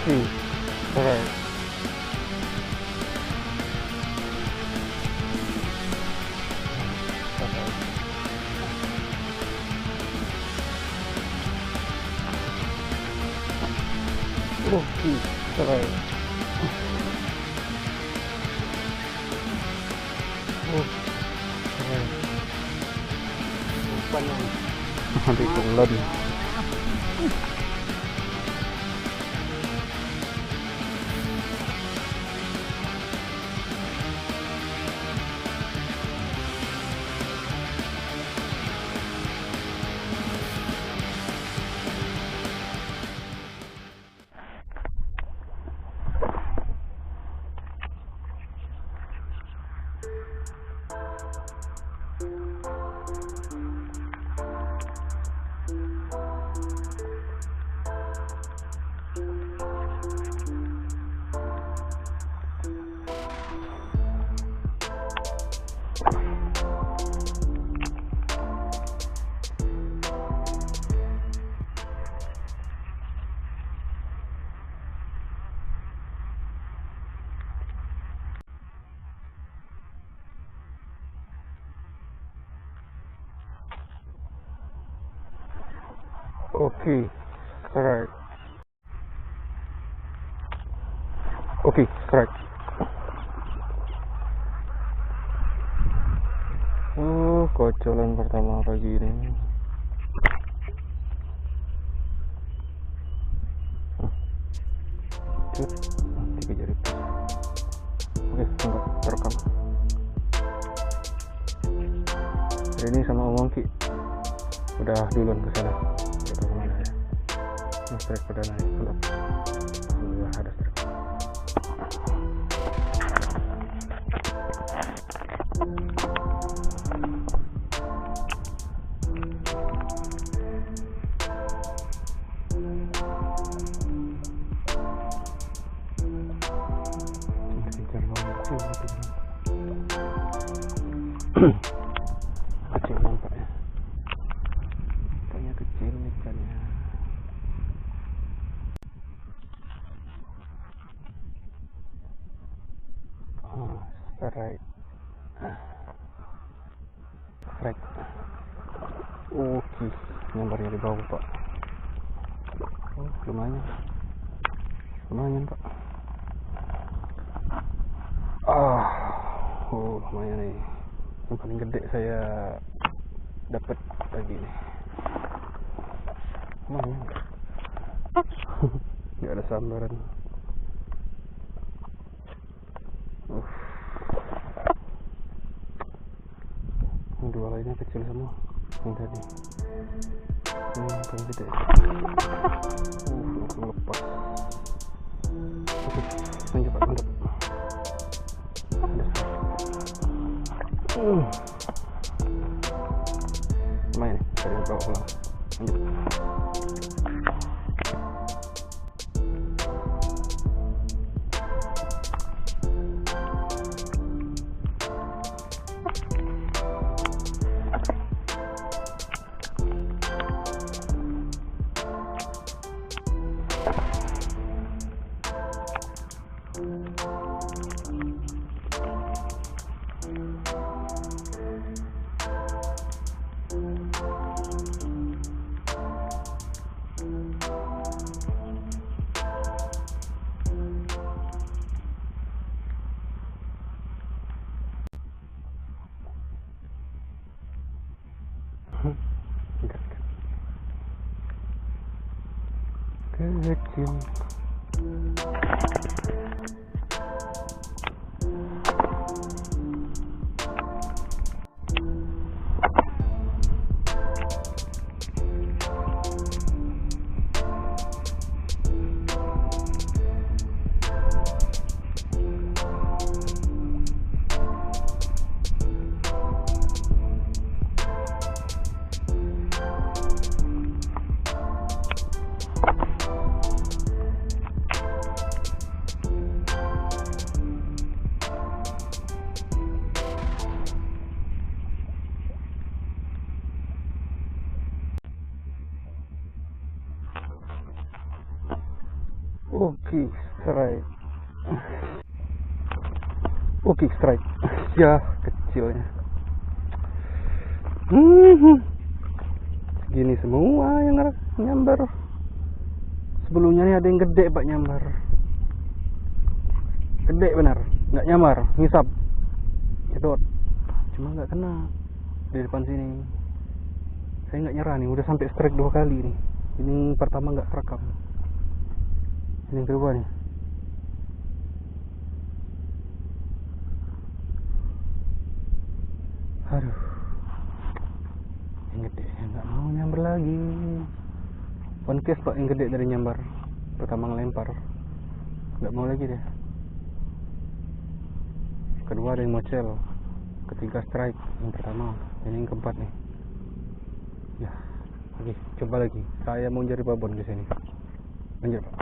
Oke, keren. Oke, keren. Keren. Nanti kulon. Oke, correct. Oke, correct. Kocolan pertama pagi ini. Cut, 3 jari pas. Oke, enggak terekam. Hari ini sama Om Ki udah duluan ke sana. Strike perdana ya, belum. Alhamdulillah ada strike. Kejar bawang kecil kecil nampaknya. Ikannya kecil ikannya. Right. Right. Oke, nyambarnya di bawah, Pak. Oh, lumayan. Lumayan, Pak. Lumayan nih. Yang paling gede saya dapat lagi nih. Lumayan. Nggak ada sambaran. Dua lainnya kecil semua yang tadi. Ini yang paling gede. Langsung lepas. Oke, lanjut Pak, mantap. Lumayan nih, saya bawa pulang. Lanjut. Kecil. Oke, strike. Oke, strike. Ya, kecilnya. Gini semua yang nyambar. Sebelumnya nih ada yang gede pak nyambar. Gede benar, nggak nyambar, ngisap. Jedot. Cuma nggak kena di depan sini. Saya nggak nyerah nih, udah sampai strike 2 kali nih. Ini pertama nggak terekam. Ini yang kedua nih. Aduh, yang gede nggak mau nyambar lagi. One case pak yang gede dari nyambar. Pertama ngelempar, nggak mau lagi deh. Kedua ada yang mocel. Ketiga strike. Yang pertama, ini yang keempat nih. Ya, oke, coba lagi. Saya mau cari babon ke sini. Lanjut pak.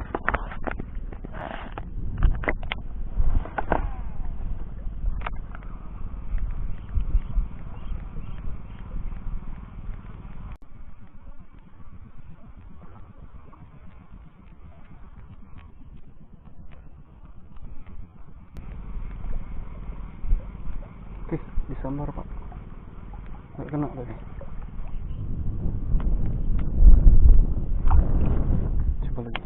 Oke, disambar pak. Nggak kena tadi. Coba lagi.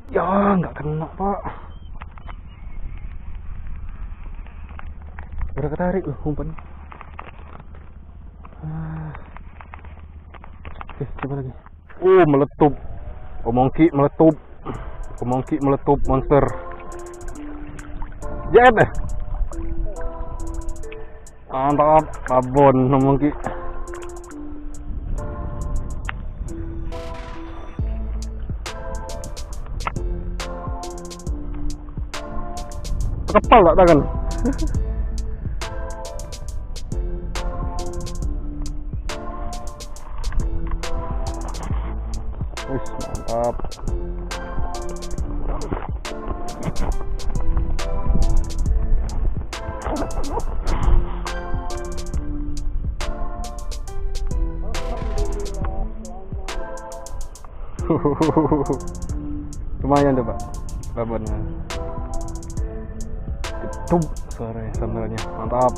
Ya, nggak kena pak. Udah ketarik loh umpan. Oke, coba lagi. Meletup. Omongki meletup. Omongki meletup monster. Jet deh. Mantap, babon omongki. Kepal tak tangan. Wih, mantap. Lumayan tuh pak babonnya. Ketup suaranya sambalnya, mantap.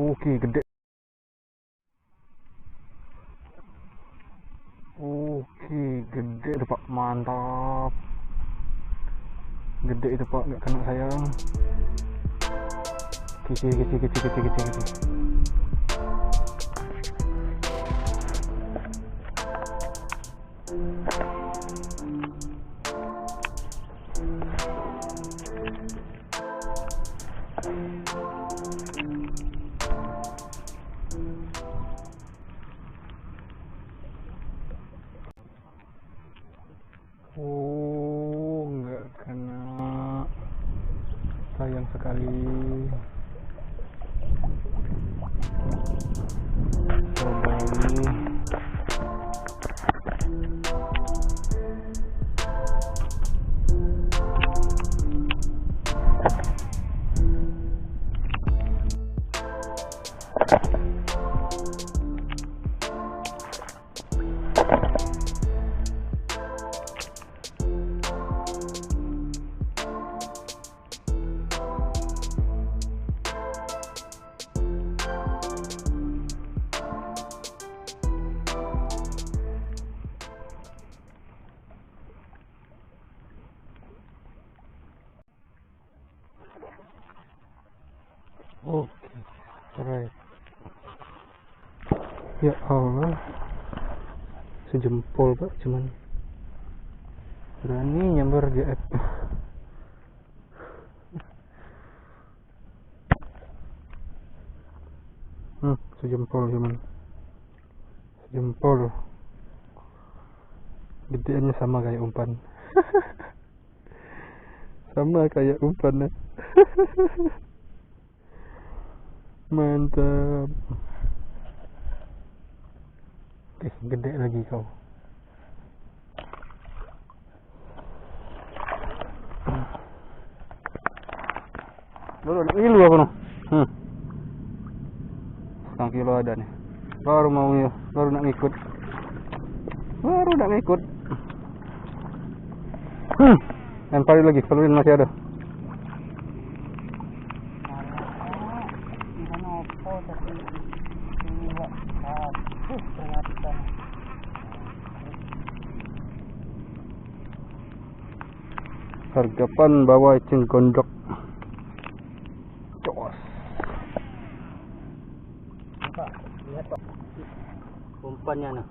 Oke, gede. Oke, gede itu pak, mantap. Gede itu pak, nggak kena sayang. Kecil. Nggak kena, sayang sekali. Coba ini. Oke, right. Ya Allah, sejempol pak, cuman berani nyambar GF. Sejempol cuman, sejempol. Gedeannya sama kayak umpan. Sama kayak umpan ya. Mantap. Gede lagi kau. Baru ada ngilu apa noh? Setengah kilo ada nih. Baru mau ya, baru nak ngikut. Lemparin lagi, pelurin masih ada. Hargapan bawa eceng gondok. Jos. Pak, lihat Pak. Umpannya nah.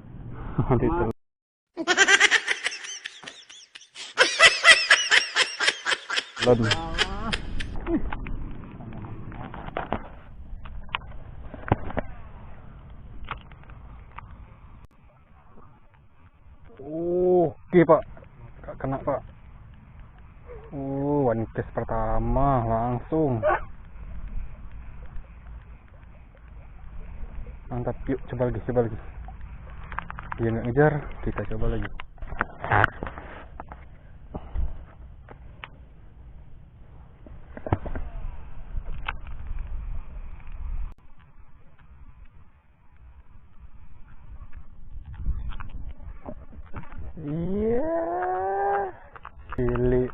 Oke pak, gak kena pak. One case pertama langsung. Mantap, yuk coba lagi. Dia nggak ngejar, kita coba lagi. Iya, cilik.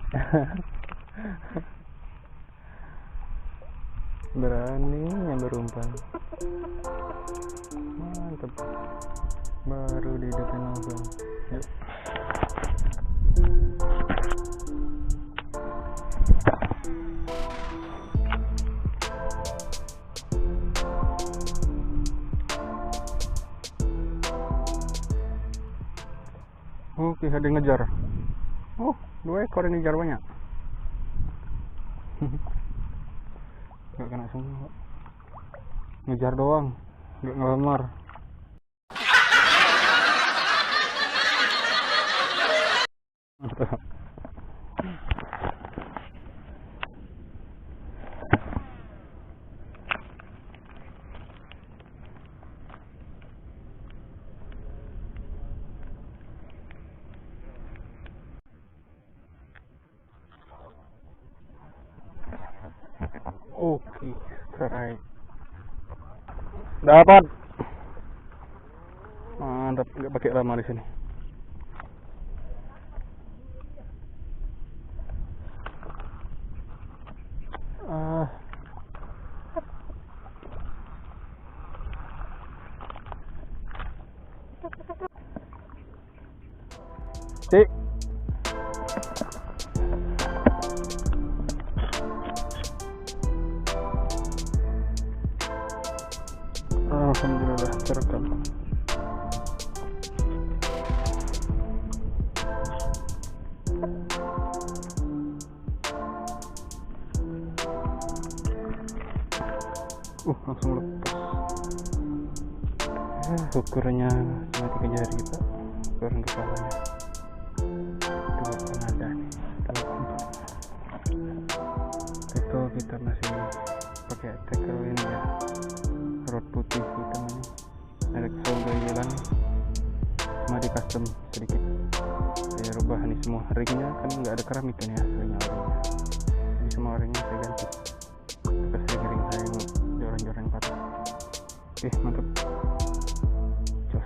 Berani nyambar umpan. Mantap. Baru dihidutin langsung. Yuk. Oke, ada yang ngejar. Oh, 2 ekor yang ngejar banyak. Gak kena semua. Ngejar doang, gak ngelamar. Oke, strike. Dapat. Mantap, nggak pakai lama di sini. Cik. Alhamdulillah terekam. Langsung lepas. Ukurannya cuma 3 jari pak. Ukuran kepalanya 2 ada nih, 2 itu kita masih pakai tackle ini ya, rod putih hitam ini, merek Sogayelan, cuma di custom sedikit. Saya rubah nih semua ringnya, kan nggak ada keramik kan ya ringnya, jadi semua ringnya saya ganti bekas ring saya yang jorang-jorang patah. Oke, mantap. Cus.